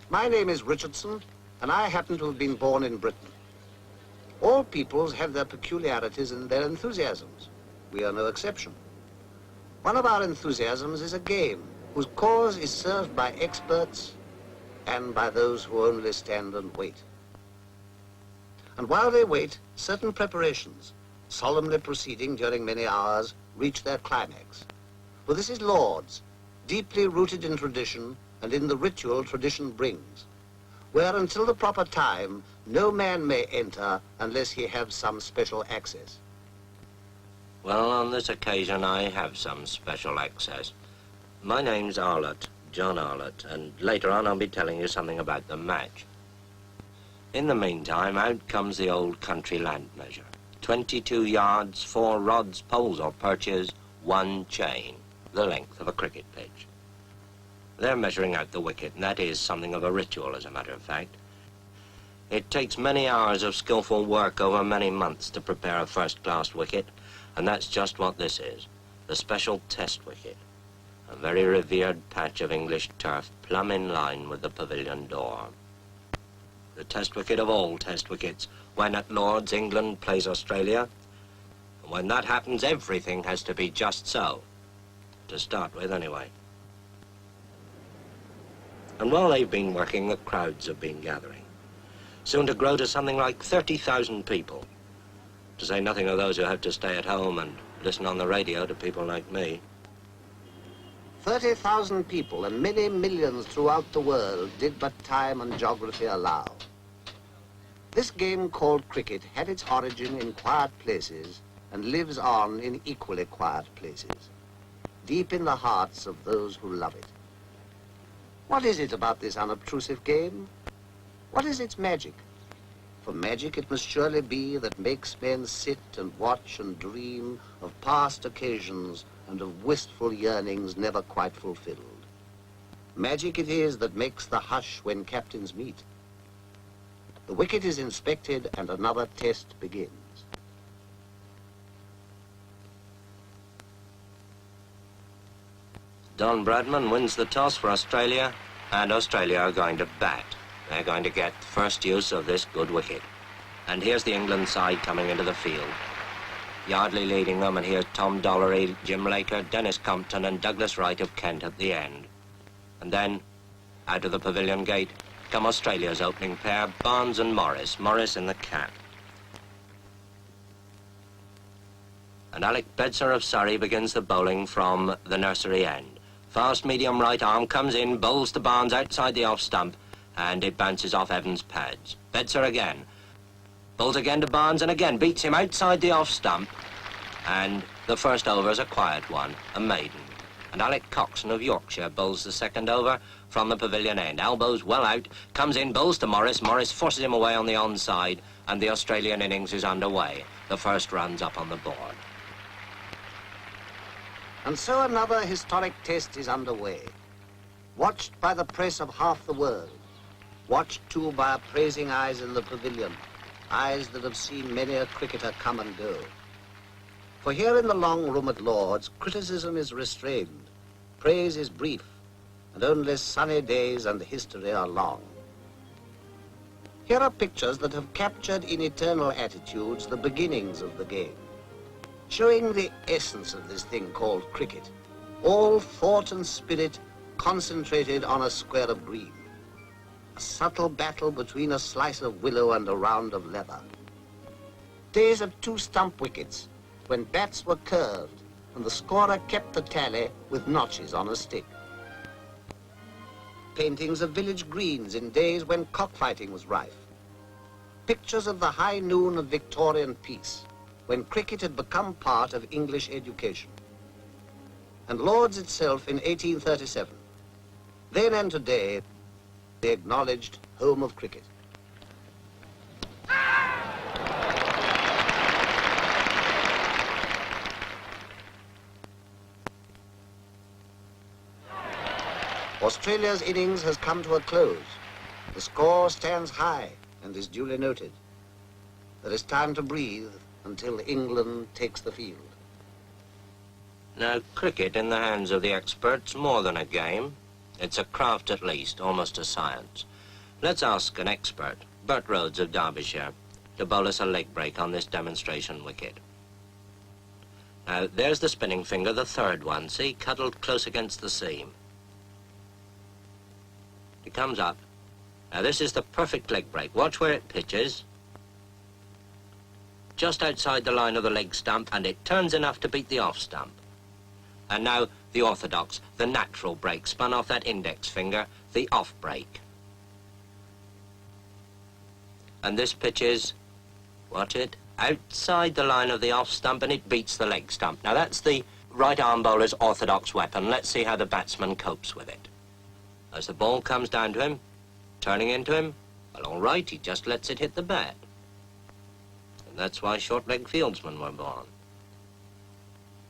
My name is Richardson, and I happen to have been born in Britain. All peoples have their peculiarities and their enthusiasms. We are no exception. One of our enthusiasms is a game whose cause is served by experts and by those who only stand and wait. And while they wait, certain preparations, solemnly proceeding during many hours, reach their climax. For this is Lord's, deeply rooted in tradition and in the ritual tradition brings, where until the proper time, no man may enter unless he have some special access. Well, on this occasion, I have some special access. My name's Arlott, John Arlott, and later on I'll be telling you something about the match. In the meantime, out comes the old country land measure. 22 yards, 4 rods, poles or perches, 1 chain, the length of a cricket pitch. They're measuring out the wicket, and that is something of a ritual, as a matter of fact. It takes many hours of skillful work over many months to prepare a first-class wicket, and that's just what this is, the special test wicket, a very revered patch of English turf plumb in line with the pavilion door. The test wicket of all test wickets, when at Lord's England plays Australia, and when that happens, everything has to be just so, to start with anyway. And while they've been working, the crowds have been gathering, soon to grow to something like 30,000 people, to say nothing of those who have to stay at home and listen on the radio to people like me. 30,000 people and many millions throughout the world did but time and geography allow. This game called cricket had its origin in quiet places and lives on in equally quiet places, deep in the hearts of those who love it. What is it about this unobtrusive game? What is its magic? For magic it must surely be that makes men sit and watch and dream of past occasions and of wistful yearnings never quite fulfilled. Magic it is that makes the hush when captains meet. The wicket is inspected and another test begins. Don Bradman wins the toss for Australia, and Australia are going to bat. They're going to get first use of this good wicket. And here's the England side coming into the field. Yardley leading them, and here's Tom Dollery, Jim Laker, Dennis Compton, and Douglas Wright of Kent at the end. And then, out of the pavilion gate, come Australia's opening pair, Barnes and Morris, Morris in the cap. And Alec Bedser of Surrey begins the bowling from the nursery end. Fast medium right arm comes in, bowls to Barnes outside the off stump, and it bounces off Evans' pads. Bedser again. Bowls again to Barnes, and again beats him outside the off stump. And the first over is a quiet one, a maiden. And Alec Coxon of Yorkshire bowls the second over from the pavilion end. Elbows well out, comes in, bowls to Morris. Morris forces him away on the onside, and the Australian innings is underway. The first run's up on the board. And so another historic test is underway, watched by the press of half the world, watched too by appraising eyes in the pavilion, eyes that have seen many a cricketer come and go. For here in the long room at Lord's, criticism is restrained, praise is brief, and only sunny days and history are long. Here are pictures that have captured in eternal attitudes the beginnings of the game, showing the essence of this thing called cricket, all thought and spirit concentrated on a square of green. A subtle battle between a slice of willow and a round of leather. Days of 2 stump wickets, when bats were curved and the scorer kept the tally with notches on a stick. Paintings of village greens in days when cockfighting was rife. Pictures of the high noon of Victorian peace, when cricket had become part of English education. And Lord's itself in 1837. Then and today, the acknowledged home of cricket. Australia's innings has come to a close. The score stands high and is duly noted. There is time to breathe until England takes the field. Now, cricket in the hands of the experts, more than a game. It's a craft at least, almost a science. Let's ask an expert, Bert Rhodes of Derbyshire, to bowl us a leg break on this demonstration wicket. Now, there's the spinning finger, the third one, see, cuddled close against the seam. It comes up. Now, this is the perfect leg break. Watch where it pitches. Just outside the line of the leg stump, and it turns enough to beat the off stump. And now, the orthodox, the natural break, spun off that index finger, the off break. And this pitches, watch it, outside the line of the off stump, and it beats the leg stump. Now, that's the right arm bowler's orthodox weapon. Let's see how the batsman copes with it. As the ball comes down to him, turning into him, well, all right, he just lets it hit the bat. And that's why short-leg fieldsmen were born.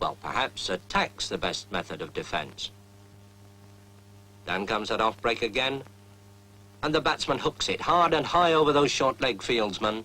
Well, perhaps attack's the best method of defense. Down comes that off break again, and the batsman hooks it hard and high over those short-leg fieldsmen,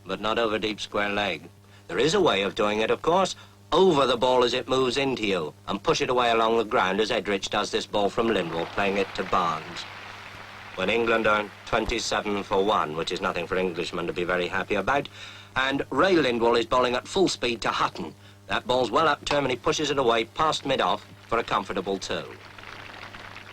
but not over deep square leg. There is a way of doing it, of course, over the ball as it moves into you, and push it away along the ground, as Edrich does this ball from Lindwall, playing it to Barnes. When England are 27 for 1, which is nothing for Englishmen to be very happy about, and Ray Lindwall is bowling at full speed to Hutton. That ball's well up term, and he pushes it away past mid-off for a comfortable 2.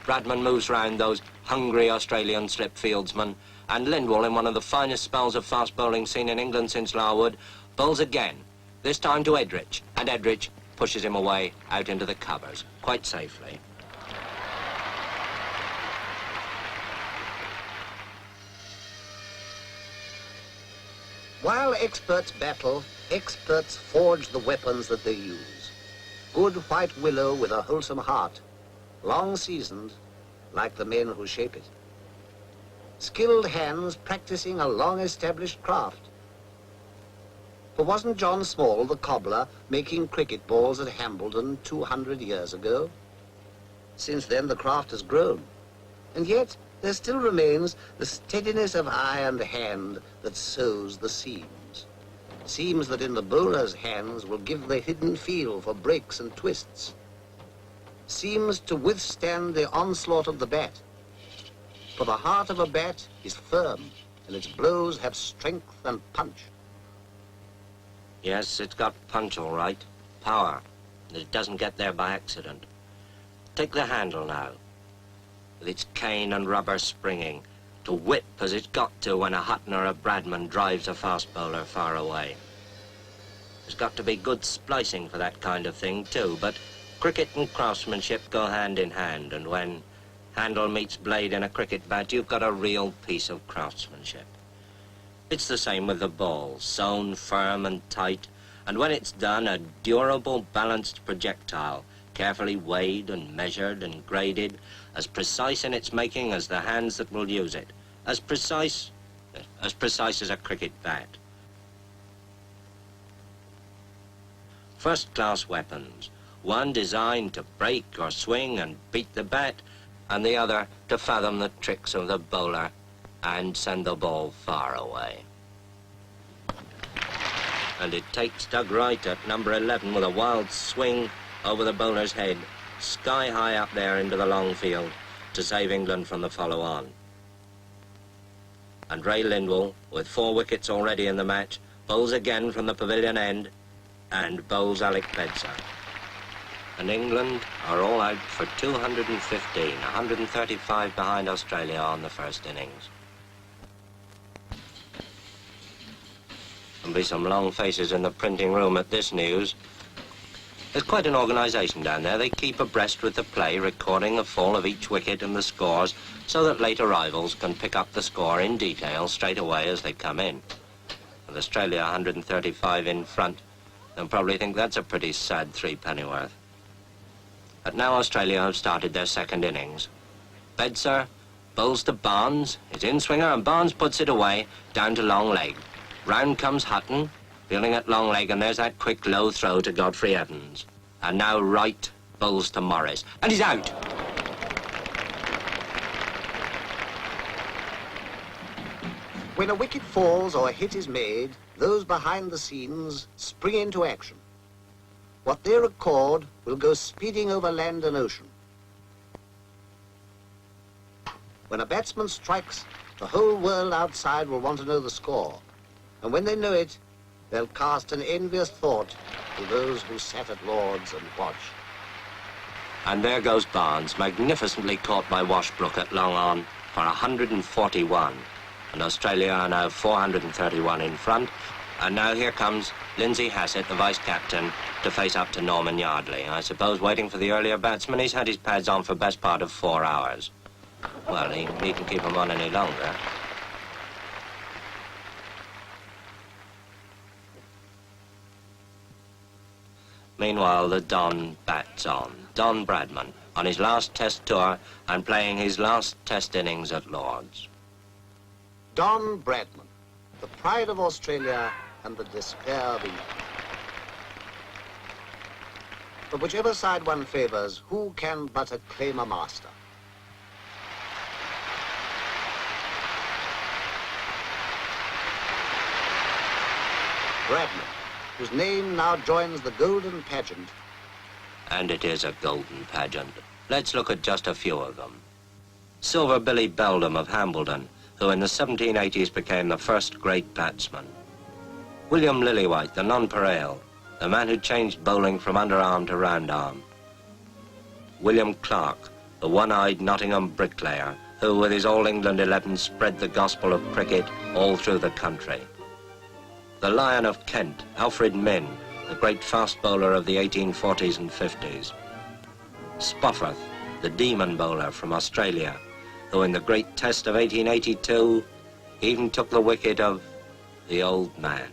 Bradman moves round those hungry Australian slip fieldsmen, and Lindwall, in one of the finest spells of fast bowling seen in England since Larwood, bowls again, this time to Edrich, and Edrich pushes him away out into the covers, quite safely. While experts battle, experts forge the weapons that they use. Good white willow with a wholesome heart, long seasoned, like the men who shape it. Skilled hands practicing a long-established craft. For wasn't John Small, the cobbler, making cricket balls at Hambledon 200 years ago? Since then, the craft has grown. And yet, there still remains the steadiness of eye and hand that sews the seams. Seams that in the bowler's hands will give the hidden feel for breaks and twists. Seems to withstand the onslaught of the bat. For the heart of a bat is firm, and its blows have strength and punch. Yes, it's got punch, all right. Power. And it doesn't get there by accident. Take the handle now, with its cane and rubber springing, to whip as it's got to when a Hutton or a Bradman drives a fast bowler far away. There's got to be good splicing for that kind of thing, too, but cricket and craftsmanship go hand in hand, and when handle meets blade in a cricket bat, you've got a real piece of craftsmanship. It's the same with the ball, sewn firm and tight, and when it's done, a durable, balanced projectile, carefully weighed and measured and graded, as precise in its making as the hands that will use it, as precise as a cricket bat. First-class weapons, one designed to break or swing and beat the bat, and the other to fathom the tricks of the bowler and send the ball far away. And it takes Doug Wright at number 11 with a wild swing over the bowler's head, sky high up there into the long field, to save England from the follow-on. And Ray Lindwall, with 4 wickets already in the match, bowls again from the pavilion end, and bowls Alec Bedser. And England are all out for 215, 135 behind Australia on the first innings. There'll be some long faces in the printing room at this news. There's quite an organisation down there. They keep abreast with the play, recording the fall of each wicket and the scores, so that late arrivals can pick up the score in detail straight away as they come in. With Australia 135 in front, they'll probably think that's a pretty sad 3-pennyworth. But now Australia have started their second innings. Bedser bowls to Barnes, his in-swinger, and Barnes puts it away, down to long leg. Round comes Hutton, fielding at long leg, and there's that quick low throw to Godfrey Evans. And now Wright bowls to Morris, and he's out. When a wicket falls or a hit is made, those behind the scenes spring into action. What they record will go speeding over land and ocean. When a batsman strikes, the whole world outside will want to know the score. And when they know it, they'll cast an envious thought to those who sat at Lord's and watched. And there goes Barnes, magnificently caught by Washbrook at long on for 141. And Australia are now 431 in front. And now here comes Lindsay Hassett, the vice-captain, to face up to Norman Yardley. I suppose waiting for the earlier batsman, he's had his pads on for best part of 4 hours. Well, he needn't keep them on any longer. Meanwhile, the Don bats on. Don Bradman, on his last test tour and playing his last test innings at Lord's. Don Bradman, the pride of Australia and the despair of England. But whichever side one favours, who can but acclaim a master? Bradman, whose name now joins the golden pageant. And it is a golden pageant. Let's look at just a few of them. Silver Billy Beldam of Hambledon, who in the 1780s became the first great batsman. William Lillywhite, the nonpareil, the man who changed bowling from underarm to round arm. William Clark, the one-eyed Nottingham bricklayer, who with his All England 11 spread the gospel of cricket all through the country. The Lion of Kent, Alfred Minn, the great fast bowler of the 1840s and 50s. Spofforth, the demon bowler from Australia, who in the great test of 1882 even took the wicket of the old man.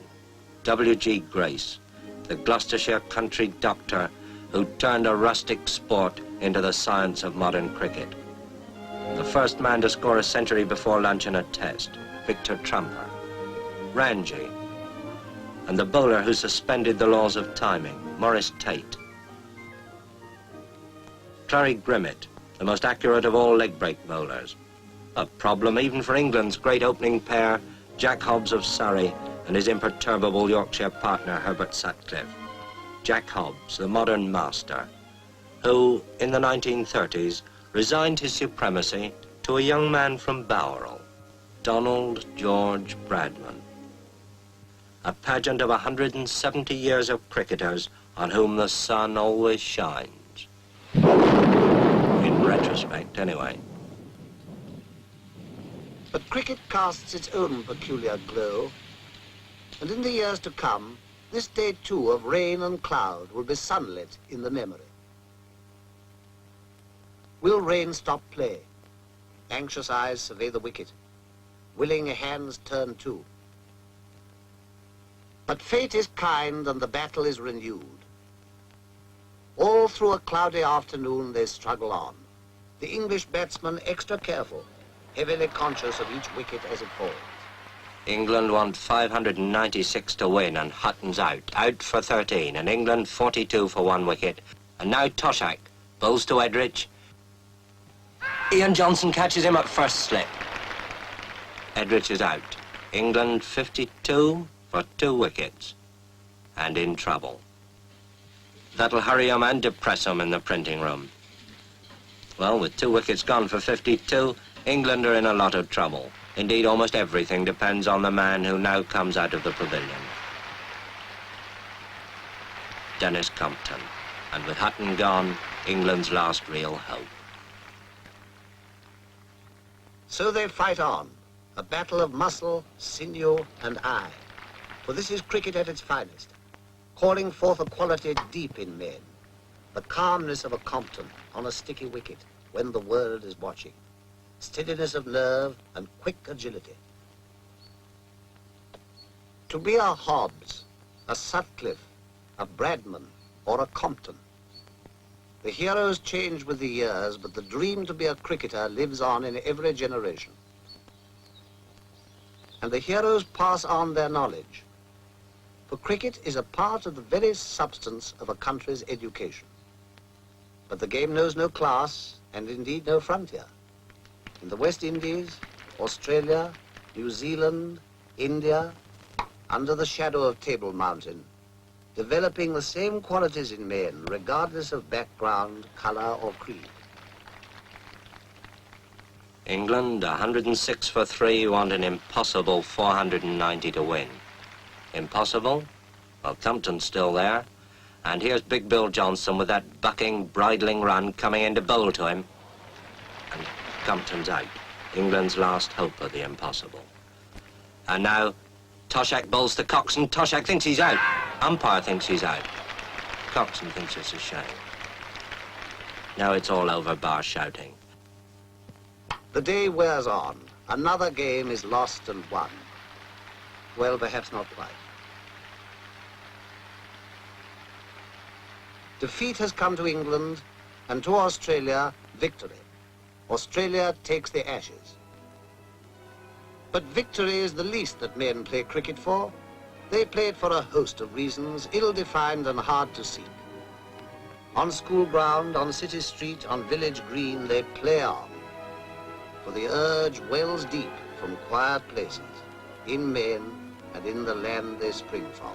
W.G. Grace, the Gloucestershire country doctor who turned a rustic sport into the science of modern cricket. The first man to score a century before lunch in a test, Victor Trumper. Ranji, and the bowler who suspended the laws of timing, Maurice Tate. Clary Grimmett, the most accurate of all leg break bowlers. A problem even for England's great opening pair, Jack Hobbs of Surrey and his imperturbable Yorkshire partner, Herbert Sutcliffe. Jack Hobbs, the modern master, who, in the 1930s, resigned his supremacy to a young man from Bowral, Donald George Bradman. A pageant of 170 years of cricketers on whom the sun always shines. In retrospect, anyway. But cricket casts its own peculiar glow, and in the years to come, this day too of rain and cloud will be sunlit in the memory. Will rain stop play? Anxious eyes survey the wicket. Willing hands turn too. But fate is kind and the battle is renewed. All through a cloudy afternoon they struggle on. The English batsmen extra careful, heavily conscious of each wicket as it falls. England want 596 to win and Hutton's out for 13, and England 42 for 1 wicket. And now Toshak bowls to Edrich. Ian Johnson catches him at first slip. Edrich is out. England 52 for 2 wickets and in trouble. That'll hurry him and depress him in the printing room. Well, with 2 wickets gone for 52, England are in a lot of trouble. Indeed, almost everything depends on the man who now comes out of the pavilion. Dennis Compton. And with Hutton gone, England's last real hope. So they fight on, a battle of muscle, sinew, and eye. For this is cricket at its finest, calling forth a quality deep in men, the calmness of a Compton on a sticky wicket when the world is watching, steadiness of nerve and quick agility. To be a Hobbs, a Sutcliffe, a Bradman, or a Compton. The heroes change with the years, but the dream to be a cricketer lives on in every generation. And the heroes pass on their knowledge. For cricket is a part of the very substance of a country's education. But the game knows no class, and indeed no frontier. In the West Indies, Australia, New Zealand, India, under the shadow of Table Mountain, developing the same qualities in men, regardless of background, color, or creed. England, 106 for 3, want an impossible 490 to win. Impossible? Well, Compton's still there. And here's Big Bill Johnson with that bucking, bridling run coming in to bowl to him. And Compton's out. England's last hope of the impossible. And now, Toshak bowls to Coxon. Toshak thinks he's out. Umpire thinks he's out. Coxon thinks it's a shame. Now it's all over, bar shouting. The day wears on. Another game is lost and won. Well, perhaps not quite. Defeat has come to England, and to Australia, victory. Australia takes the Ashes. But victory is the least that men play cricket for. They play it for a host of reasons, ill-defined and hard to seek. On school ground, on city street, on village green, they play on. For the urge wells deep from quiet places, in men and in the land they spring from.